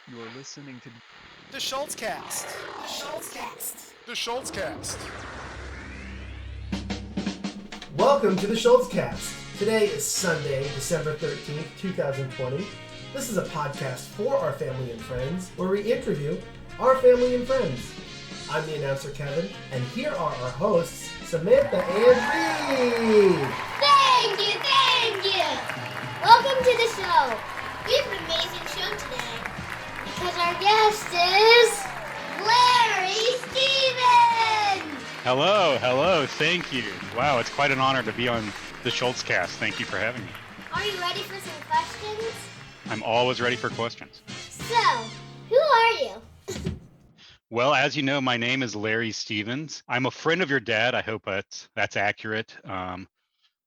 You're listening to The SchultzCast. The SchultzCast. The SchultzCast. Welcome to the SchultzCast. Today is Sunday, December 13th, 2020. This is a podcast for our family and friends where we interview our family and friends. I'm the announcer, Kevin, and here are our hosts, Samantha and Reed. Thank you. Welcome to the show. We have an amazing show today because our guest is Larry Stevens. Hello, thank you. Wow, it's quite an honor to be on the SchultzCast. Thank you for having me. Are you ready for some questions? I'm always ready for questions. So, who are you? Well, as you know, my name is Larry Stevens. I'm a friend of your dad. I hope that's accurate.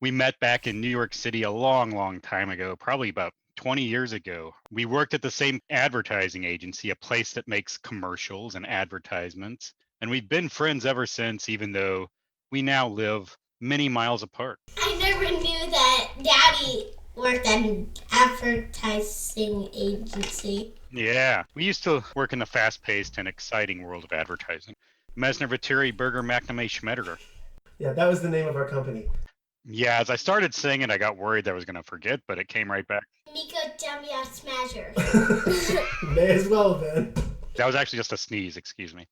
We met back in New York City a long time ago, probably about 20 years ago. We worked at the same advertising agency, a place that makes commercials and advertisements. And we've been friends ever since, even though we now live many miles apart. I never knew that Daddy worked at an advertising agency. Yeah, we used to work in the fast-paced and exciting world of advertising. Mesner, Viteri, Berger, McNamee, Schmetterer. Yeah, that was the name of our company. Yeah, as I started saying it, I got worried I was going to forget, but it came right back. Miko Demia Smasher. May as well then. That was actually just a sneeze, excuse me.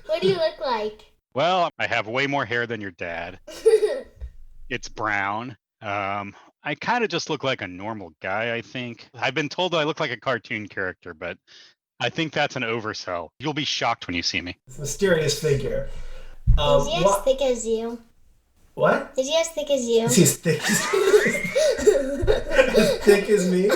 What do you look like? Well, I have way more hair than your dad. It's brown. I kind of just look like a normal guy, I think. I've been told that I look like a cartoon character, but I think that's an oversell. You'll be shocked when you see me. It's a mysterious figure. Is he as thick as you? What? Is he as thick as you? Is he as thick as thick as me?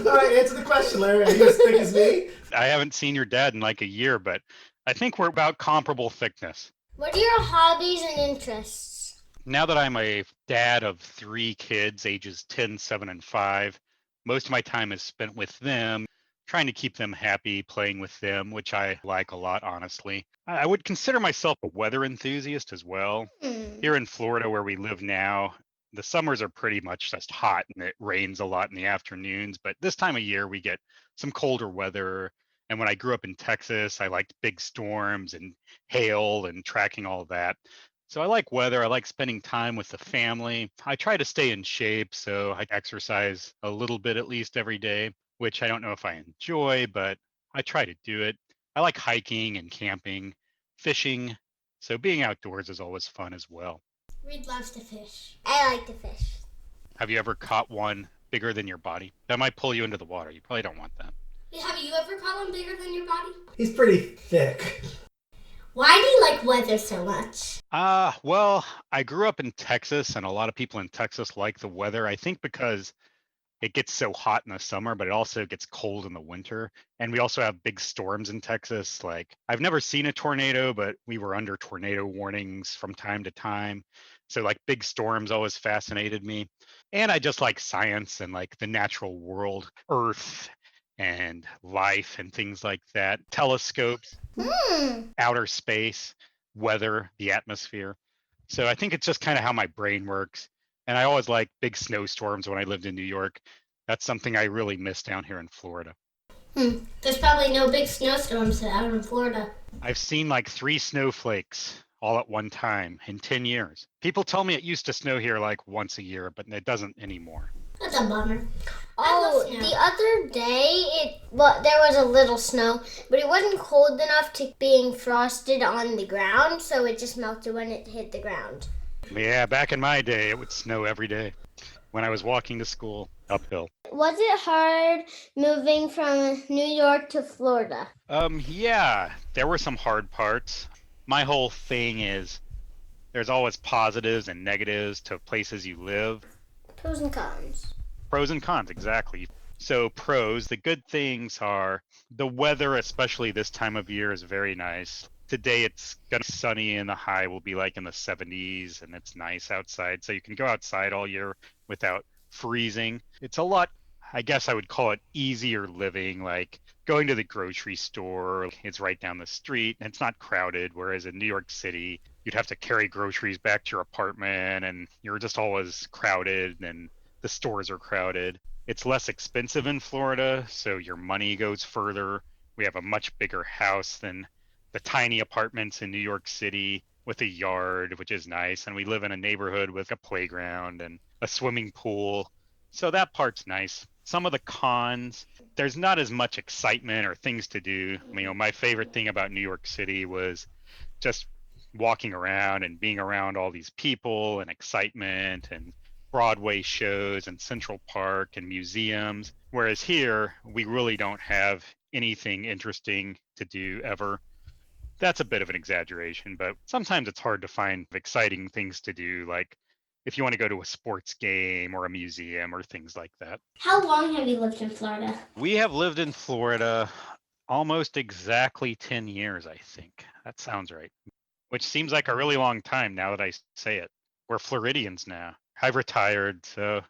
All right, answer the question, Larry. Are you as thick as me? I haven't seen your dad in like a year, but I think we're about comparable thickness. What are your hobbies and interests? Now that I'm a dad of 3 kids, ages 10, 7, and 5, most of my time is spent with them, trying to keep them happy, playing with them, which I like a lot, honestly. I would consider myself a weather enthusiast as well. Here in Florida, where we live now, the summers are pretty much just hot and it rains a lot in the afternoons. But this time of year, we get some colder weather. And when I grew up in Texas, I liked big storms and hail and tracking all that. So I like weather. I like spending time with the family. I try to stay in shape, so I exercise a little bit at least every day, which I don't know if I enjoy, but I try to do it. I like hiking and camping, fishing. So being outdoors is always fun as well. Reed loves to fish. I like to fish. Have you ever caught one bigger than your body? That might pull you into the water. You probably don't want that. Have you ever caught one bigger than your body? He's pretty thick. Why do you like weather so much? Well, I grew up in Texas, and a lot of people in Texas like the weather. I think because it gets so hot in the summer, but it also gets cold in the winter. And we also have big storms in Texas. Like, I've never seen a tornado, but we were under tornado warnings from time to time. So like big storms always fascinated me. And I just like science and like the natural world, Earth and life and things like that. Telescopes, outer space, weather, the atmosphere. So I think it's just kind of how my brain works. And I always liked big snowstorms when I lived in New York. That's something I really miss down here in Florida. There's probably no big snowstorms out in Florida. I've seen like 3 snowflakes all at one time in 10 years. People tell me it used to snow here like once a year, but it doesn't anymore. That's a bummer. Oh, the other day, there was a little snow, but it wasn't cold enough to being frosted on the ground, so it just melted when it hit the ground. Yeah, back in my day, it would snow every day when I was walking to school uphill. Was it hard moving from New York to Florida? Yeah, there were some hard parts. My whole thing is there's always positives and negatives to places you live. Pros and cons. Pros and cons, exactly. So pros, the good things are the weather, especially this time of year, is very nice. Today it's gonna be sunny and the high will be like in the 70s and it's nice outside. So you can go outside all year without freezing. It's a lot, I guess I would call it easier living, like going to the grocery store. It's right down the street and it's not crowded. Whereas in New York City, you'd have to carry groceries back to your apartment and you're just always crowded and the stores are crowded. It's less expensive in Florida, so your money goes further. We have a much bigger house than the tiny apartments in New York City with a yard, which is nice. And we live in a neighborhood with a playground and a swimming pool. So that part's nice. Some of the cons, there's not as much excitement or things to do. My favorite thing about New York City was just walking around and being around all these people and excitement and Broadway shows and Central Park and museums. Whereas here, we really don't have anything interesting to do ever. That's a bit of an exaggeration, but sometimes it's hard to find exciting things to do, like if you want to go to a sports game or a museum or things like that. How long have you lived in Florida? We have lived in Florida almost exactly 10 years, I think. That sounds right. Which seems like a really long time now that I say it. We're Floridians now. I've retired, so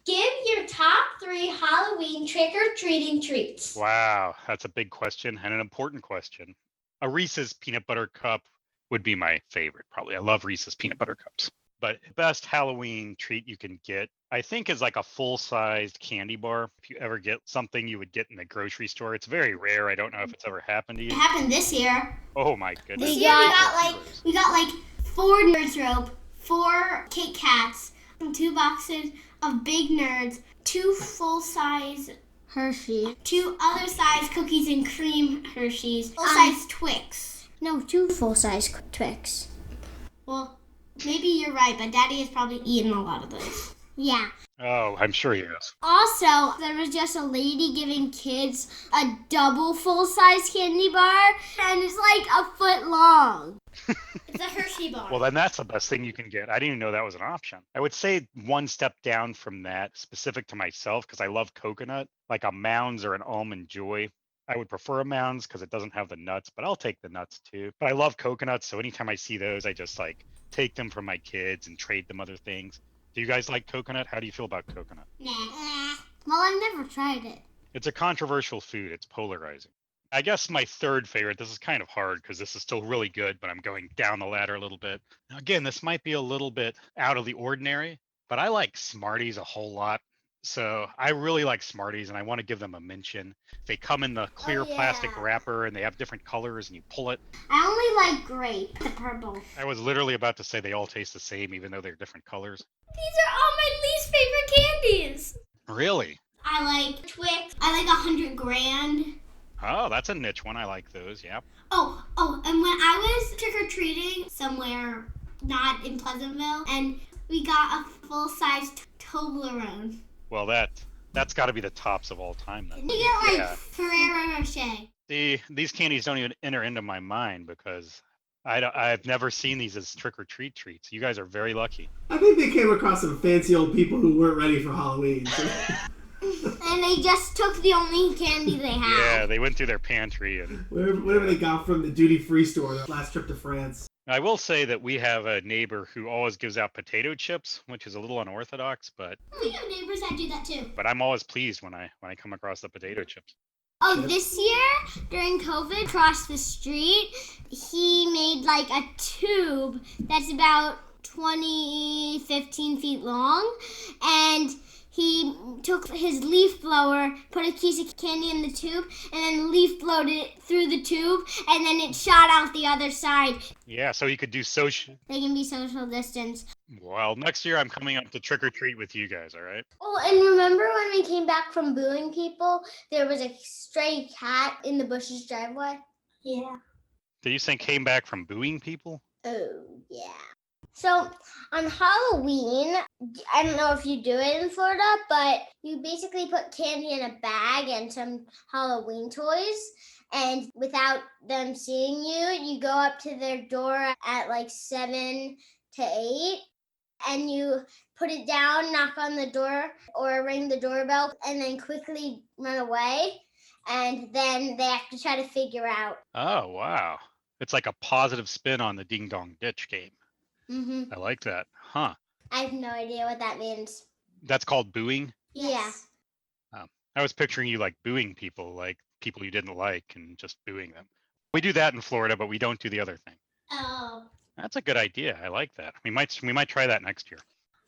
Give your top 3 Halloween trick-or-treating treats. wow, that's a big question and an important question. A Reese's peanut butter cup would be my favorite, probably. I love Reese's peanut butter cups. But best Halloween treat you can get, I think, is like a full-sized candy bar. If you ever get something you would get in the grocery store, it's very rare. I don't know if it's ever happened to It you. happened this year. Oh my goodness. This year we got like 4 Nerds Rope, 4 Kit Kats, 2 boxes of Big Nerds, 2 full-size Hershey. 2 other-size cookies and cream Hershey's, full-size Twix. No, 2 full-size Twix. Well, maybe you're right, but Daddy has probably eaten a lot of those. Yeah. Oh, I'm sure he is. Also, there was just a lady giving kids a double full-size candy bar, and it's like a foot long. It's a Hershey bar. Well, then that's the best thing you can get. I didn't even know that was an option. I would say one step down from that, specific to myself, because I love coconut, like a Mounds or an Almond Joy. I would prefer a Mounds because it doesn't have the nuts, but I'll take the nuts too. But I love coconuts, so anytime I see those, I just like take them from my kids and trade them other things. Do you guys like coconut? How do you feel about coconut? Nah. Well, I've never tried it. It's a controversial food. It's polarizing. I guess my third favorite, this is kind of hard because this is still really good, but I'm going down the ladder a little bit. Now, again, this might be a little bit out of the ordinary, but I like Smarties a whole lot. So I really like Smarties and I want to give them a mention. They come in the clear plastic wrapper and they have different colors and you pull it. I only like grape, the purple. I was literally about to say they all taste the same even though they're different colors. These are all my least favorite candies. Really? I like Twix. I like 100 Grand. Oh, that's a niche one. I like those. Yeah. Oh, and when I was trick-or-treating somewhere not in Pleasantville, and we got a full-size Toblerone. Well, that's got to be the tops of all time then. You get like Yeah. Ferrero Rocher. See, these candies don't even enter into my mind because I've never seen these as trick-or-treat treats. You guys are very lucky. I think they came across some fancy old people who weren't ready for Halloween. So. And they just took the only candy they had. Yeah, they went through their pantry and Whatever they got from the duty-free store the last trip to France. I will say that we have a neighbor who always gives out potato chips, which is a little unorthodox, but We have neighbors that do that too. I'm always pleased when I come across the potato chips. Oh, this year, during COVID, across the street, he made like a tube that's about 15 feet long, and he took his leaf blower, put a piece of candy in the tube, and then leaf blowed it through the tube, and then it shot out the other side. Yeah, so you could do social. They can be social distance. Well, next year I'm coming up to trick or treat with you guys, all right? Oh, and remember when we came back from booing people, there was a stray cat in the bushes driveway? Yeah. Did you say came back from booing people? Oh, yeah. So on Halloween, I don't know if you do it in Florida, but you basically put candy in a bag and some Halloween toys. And without them seeing you, you go up to their door at like 7 to 8 and you put it down, knock on the door or ring the doorbell and then quickly run away. And then they have to try to figure out. Oh, wow. It's like a positive spin on the ding dong ditch game. Mm-hmm. I like that. Huh. I have no idea what that means. That's called booing? Yes. I was picturing you like booing people, like people you didn't like and just booing them. We do that in Florida, but we don't do the other thing. Oh. That's a good idea. I like that. We might try that next year.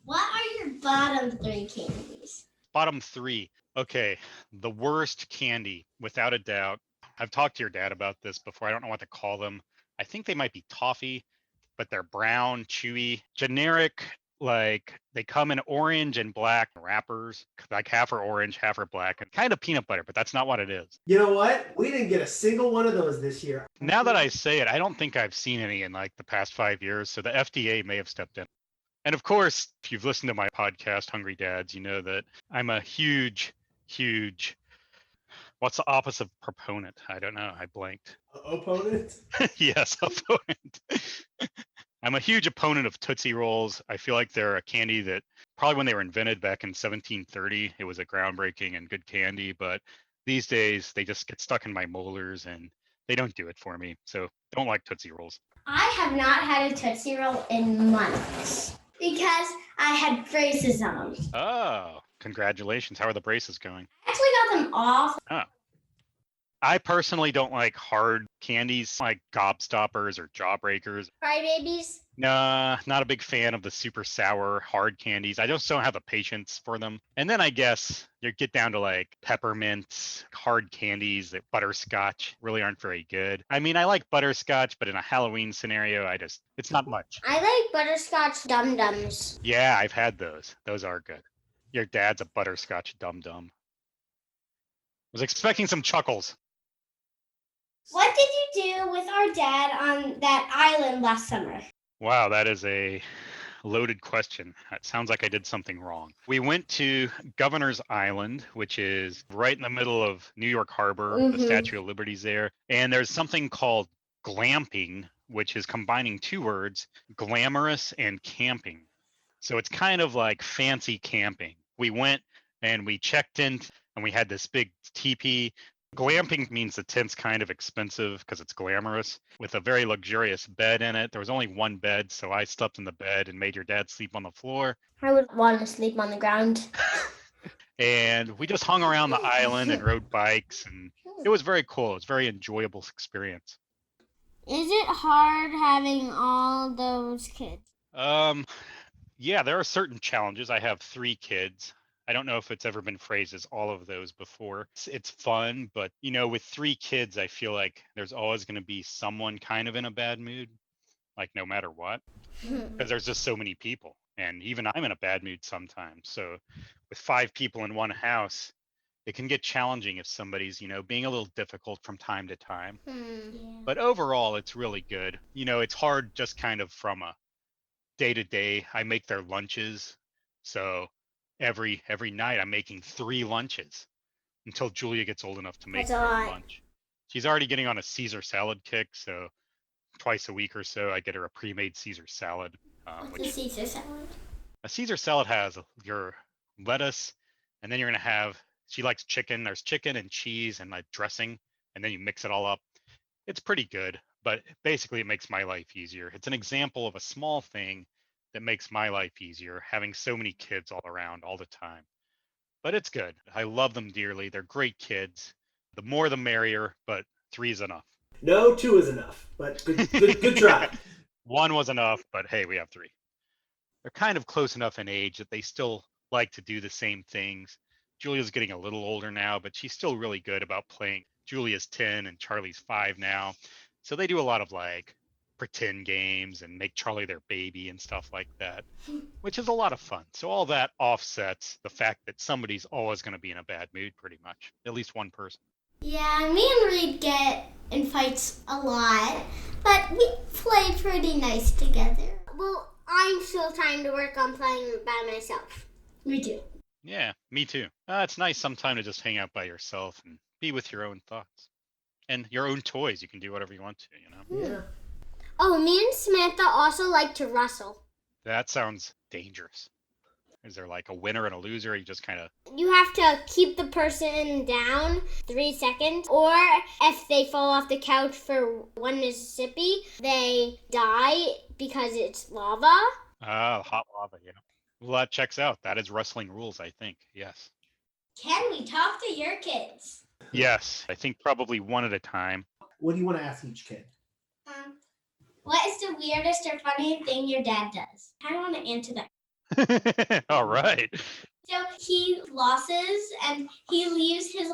What are your bottom 3 candies? Bottom three. Okay, the worst candy, without a doubt. I've talked to your dad about this before. I don't know what to call them. I think they might be toffee, but they're brown, chewy, generic. Like they come in orange and black wrappers, like half are orange, half are black, and kind of peanut butter, but that's not what it is. You know what? We didn't get a single one of those this year. Now that I say it, I don't think I've seen any in like the past 5 years, so the FDA may have stepped in. And of course, if you've listened to my podcast, Hungry Dads, you know that I'm a huge, what's the opposite of proponent? I don't know. I blanked. Opponent? Yes, opponent. I'm a huge opponent of Tootsie Rolls. I feel like they're a candy that probably when they were invented back in 1730, it was a groundbreaking and good candy. But these days, they just get stuck in my molars and they don't do it for me. So don't like Tootsie Rolls. I have not had a Tootsie Roll in months because I had braces on. Oh, congratulations. How are the braces going? I actually got them off. Oh. I personally don't like hard candies like gobstoppers or jawbreakers. Crybabies. Nah, not a big fan of the super sour hard candies. I just don't have the patience for them. And then I guess you get down to like peppermints, hard candies, that butterscotch really aren't very good. I mean, I like butterscotch, but in a Halloween scenario, it's not much. I like butterscotch dum-dums. Yeah, I've had those. Those are good. Your dad's a butterscotch dum-dum. Was expecting some chuckles. What did you do with our dad on that island last summer? Wow, that is a loaded question. It sounds like I did something wrong. We went to Governor's Island, which is right in the middle of New York Harbor. The Statue of Liberty's there. And there's something called glamping, which is combining two words, glamorous and camping. So it's kind of like fancy camping. We went and we checked in and we had this big teepee. Glamping means the tent's kind of expensive because it's glamorous with a very luxurious bed in it. There was only one bed, so I slept in the bed and made your dad sleep on the floor. I would want to sleep on the ground. And we just hung around the island and rode bikes, and it was very cool. It was a very enjoyable experience. Is it hard having all those kids? Yeah, there are certain challenges. I have 3 kids. I don't know if it's ever been phrased as all of those before. It's fun, but with 3 kids, I feel like there's always going to be someone kind of in a bad mood, like no matter what, because there's just so many people. And even I'm in a bad mood sometimes. So with 5 people in one house, it can get challenging if somebody's, being a little difficult from time to time. But overall, it's really good. It's hard just kind of from a day to day. I make their lunches. So every night I'm making 3 lunches until Julia gets old enough to make her own lunch. She's already getting on a Caesar salad kick, so twice a week or so I get her a pre-made Caesar salad. What's a Caesar salad? A Caesar salad has your lettuce, and then you're gonna have. She likes chicken. There's chicken and cheese and like dressing, and then you mix it all up. It's pretty good, but basically it makes my life easier. It's an example of a small thing that makes my life easier, having so many kids all around all the time. But it's good. I love them dearly. They're great kids. The more the merrier, but 3 is enough. No, 2 is enough, but good try. 1 was enough, but hey, we have 3. They're kind of close enough in age that they still like to do the same things. Julia's getting a little older now, but she's still really good about playing. Julia's 10 and Charlie's 5 now. So they do a lot of like pretend games and make Charlie their baby and stuff like that, which is a lot of fun. So all that offsets the fact that somebody's always going to be in a bad mood, pretty much, at least one person. Yeah, me and Reed get in fights a lot, but we play pretty nice together. Well, I'm still trying to work on playing by myself. Me too. Yeah, me too. It's nice sometime to just hang out by yourself and be with your own thoughts and your own toys. You can do whatever you want to, Yeah. Oh, me and Samantha also like to wrestle. That sounds dangerous. Is there like a winner and a loser? Or you just kind of... You have to keep the person down 3 seconds, or if they fall off the couch for 1 Mississippi, they die because it's lava. hot lava, yeah. Well, that checks out. That is wrestling rules, I think. Yes. Can we talk to your kids? Yes, I think probably 1 at a time. What do you want to ask each kid? What is the weirdest or funniest thing your dad does? I want to answer that. All right. So he flosses and he leaves his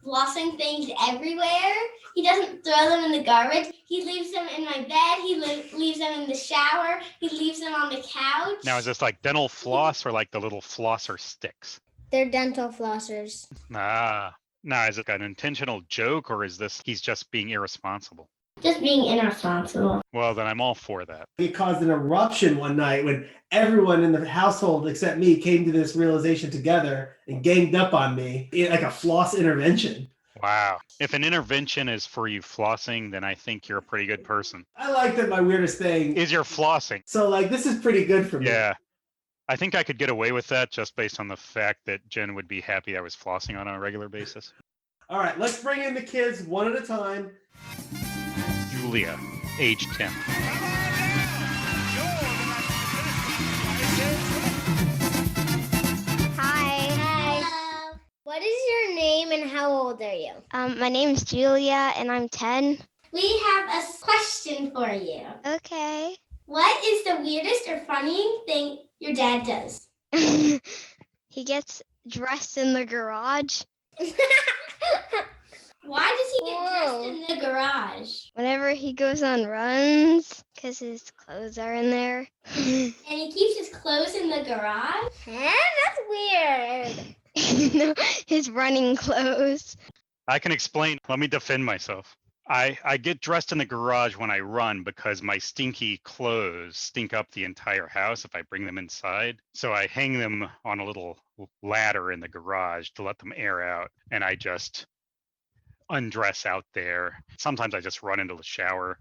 flossing things everywhere. He doesn't throw them in the garbage. He leaves them in my bed. He leaves them in the shower. He leaves them on the couch. Now, is this like dental floss or like the little flosser sticks? They're dental flossers. Ah. Now, is it an intentional joke or is this he's just being irresponsible? Just being irresponsible. Well, then I'm all for that. It caused an eruption one night when everyone in the household except me came to this realization together and ganged up on me like a floss intervention. Wow. If an intervention is for you flossing, then I think you're a pretty good person. I like that my weirdest thing Is your flossing? So this is pretty good for me. Yeah. I think I could get away with that just based on the fact that Jen would be happy I was flossing on a regular basis. All right, let's bring in the kids one at a time. Julia, age 10. Hi. What is your name and how old are you? My name's Julia and I'm 10. We have a question for you. Okay. What is the weirdest or funniest thing your dad does? He gets dressed in the garage. Why does he get dressed in the garage? Whenever he goes on runs, because his clothes are in there. And he keeps his clothes in the garage? That's weird. No, his running clothes. I can explain. Let me defend myself. I get dressed in the garage when I run because my stinky clothes stink up the entire house if I bring them inside. So I hang them on a little ladder in the garage to let them air out. And I just undress out there. Sometimes I just run into the shower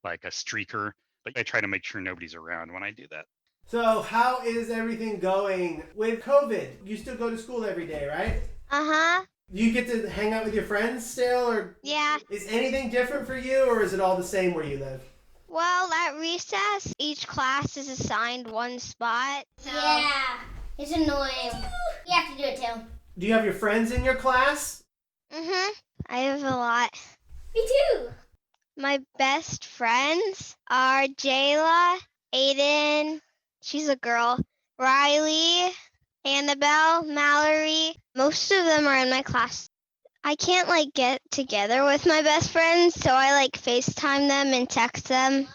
like a streaker, but I try to make sure nobody's around when I do that. So how is everything going with COVID? You still go to school every day, right? Uh-huh. Do you get to hang out with your friends still, or Yeah. is anything different for you, or is it all the same where you live? Well, at recess, each class is assigned one spot. Yeah, it's annoying. You have to do it too. Do you have your friends in your class? Mm-hmm. I have a lot. Me too. My best friends are Jayla, Aiden, she's a girl, Riley, Annabelle, Mallory. Most of them are in my class. I can't get together with my best friends, so I FaceTime them and text them.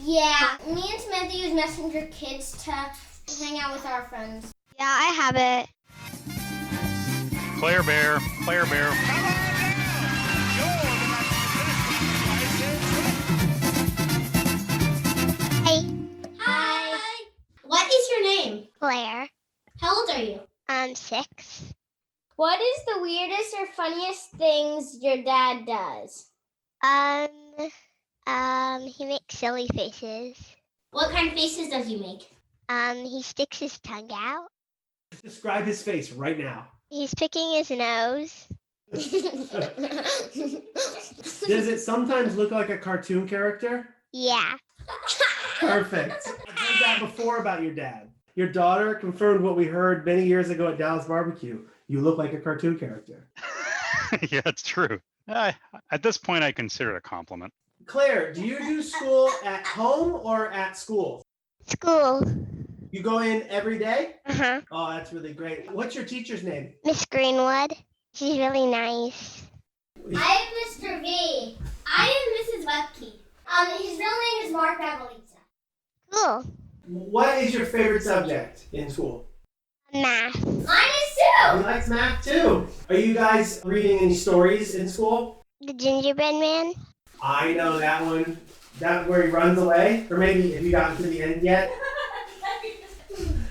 Yeah, me and Samantha use Messenger Kids to hang out with our friends. Yeah, I have it. Claire Bear. Hey, Hi. What is your name? Claire. How old are you? I'm 6. What is the weirdest or funniest things your dad does? He makes silly faces. What kind of faces does he make? He sticks his tongue out. Describe his face right now. He's picking his nose. Does it sometimes look like a cartoon character? Yeah. Perfect. I've heard that before about your dad. Your daughter confirmed what we heard many years ago at Dallas Barbecue. You look like a cartoon character. Yeah, it's true. At this point, I consider it a compliment. Claire, do you do school at home or at school? School. You go in every day? Uh-huh. Oh, that's really great. What's your teacher's name? Miss Greenwood. She's really nice. I am Mr. V. I am Mrs. Webke. His real name is Mark Ravelitza. Cool. What is your favorite subject in school? Math. Mine is He Sue. likes math too. Are you guys reading any stories in school? The gingerbread man. I know that one. That where he runs away? Or maybe have you gotten to the end yet?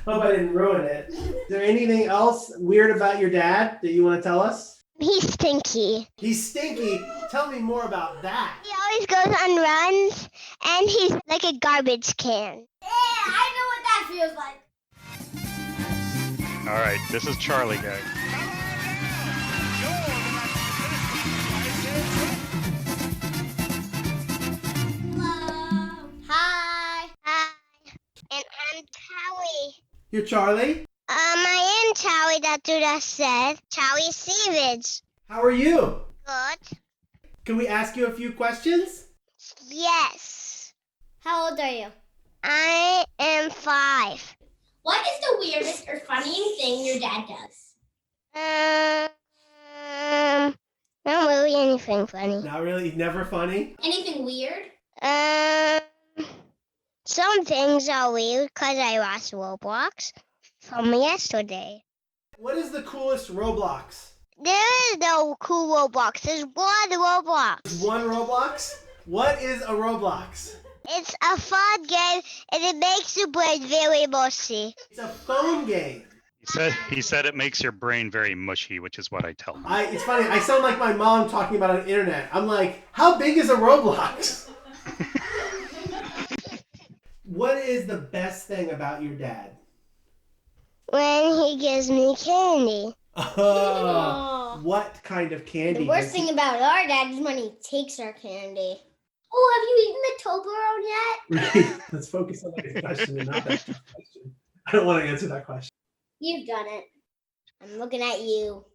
Hope I didn't ruin it. Is there anything else weird about your dad that you want to tell us? He's stinky. He's stinky. Tell me more about that. He always goes on runs, and he's like a garbage can. Yeah, I know what that feels like. All right, this is Charlie, guys. Hello. Hi. Hi. And I'm Chowie. You're Charlie? I am Chowie, that dude I said. Chowie Savage. How are you? Good. Can we ask you a few questions? Yes. How old are you? I am 5. What is the weirdest or funniest thing your dad does? Not really anything funny. Not really. Never funny. Anything weird? Some things are weird because I lost Roblox from yesterday. What is the coolest Roblox? There is no cool Roblox. There's one Roblox. One Roblox? What is a Roblox? It's a fun game and it makes your brain very mushy. It's a phone game. He said it makes your brain very mushy, which is what I tell him. It's funny. I sound like my mom talking about it on the internet. I'm like, how big is a Roblox? What is the best thing about your dad? When he gives me candy. What kind of candy? The worst thing about our dad is when he takes our candy. Oh, have you eaten the Toblerone yet? Let's focus on the question and not that question. I don't want to answer that question. You've done it. I'm looking at you.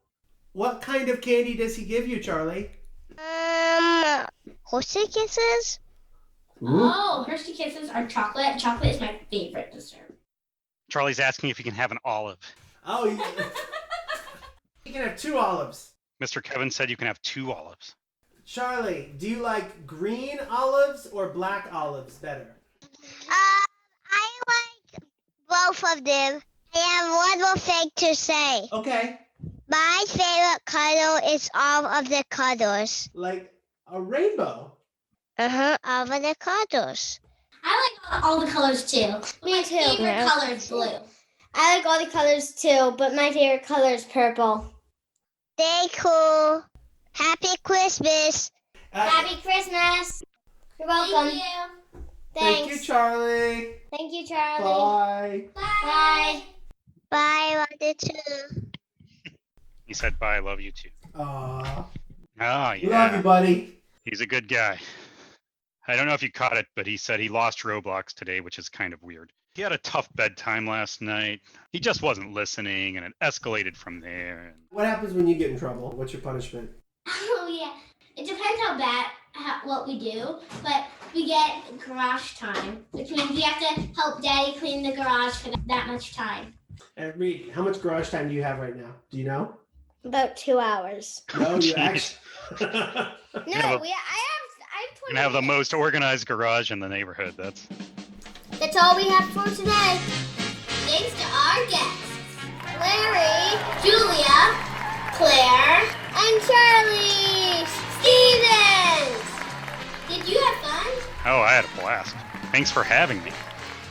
What kind of candy does he give you, Charlie? Hershey Kisses? Oh, Hershey Kisses are chocolate. Chocolate is my favorite dessert. Charlie's asking if he can have an olive. Oh, you can have 2 olives. Mr. Kevin said you can have 2 olives. Charlie, do you like green olives or black olives better? I like both of them. I have one more thing to say. Okay. My favorite color is all of the colors. Like a rainbow. All of the colors. I like all the colors too. Me My too. favorite Yeah. color is blue. I like all the colors too, but my favorite color is purple. Stay cool. Happy Christmas. Happy Christmas. You're welcome. Thank you. Thank you, Charlie. Thank you, Charlie. Bye. Bye. Bye. Love you too. He said, bye, love you too. Aw. Oh, yeah. Love you, buddy. He's a good guy. I don't know if you caught it, but he said he lost Roblox today, which is kind of weird. He had a tough bedtime last night. He just wasn't listening, and it escalated from there. What happens when you get in trouble? What's your punishment? Oh yeah. It depends how bad what we do, but we get garage time, which means we have to help Daddy clean the garage for that much time. How much garage time do you have right now? Do you know? About 2 hours. No, you Jeez. actually. No, have a- I have 20 And have the minutes. most organized garage in the neighborhood. That's all we have for today. Thanks to our guests, Larry Julia, Claire, and Charlie. Stevens. Did you have fun? Oh, I had a blast. Thanks for having me.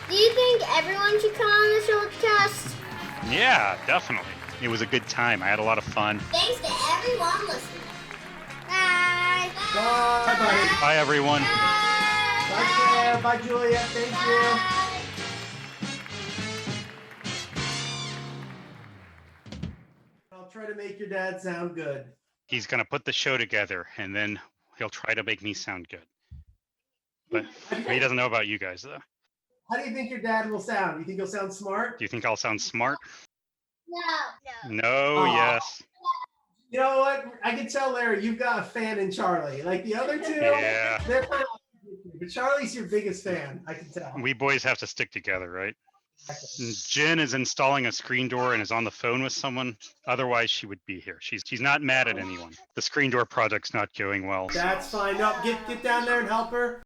Do you think everyone should come on the SchultzCast? Yeah, definitely. It was a good time. I had a lot of fun. Thanks to everyone listening. Bye. Bye, buddy. Bye, everyone. Bye, Claire. Bye, Julia. Thank you. I'll try to make your dad sound good. He's going to put the show together, and then he'll try to make me sound good. But he doesn't know about you guys, though. How do you think your dad will sound? You think he'll sound smart? Do you think I'll sound smart? No. No, Aw. yes. You know what? I can tell, Larry, you've got a fan in Charlie. Like the other two, Yeah. they're kind of like, but Charlie's your biggest fan. I can tell. We boys have to stick together, right? Jen is installing a screen door and is on the phone with someone. Otherwise, she would be here. She's not mad at anyone. The screen door project's not going well. That's fine. No, get down there and help her.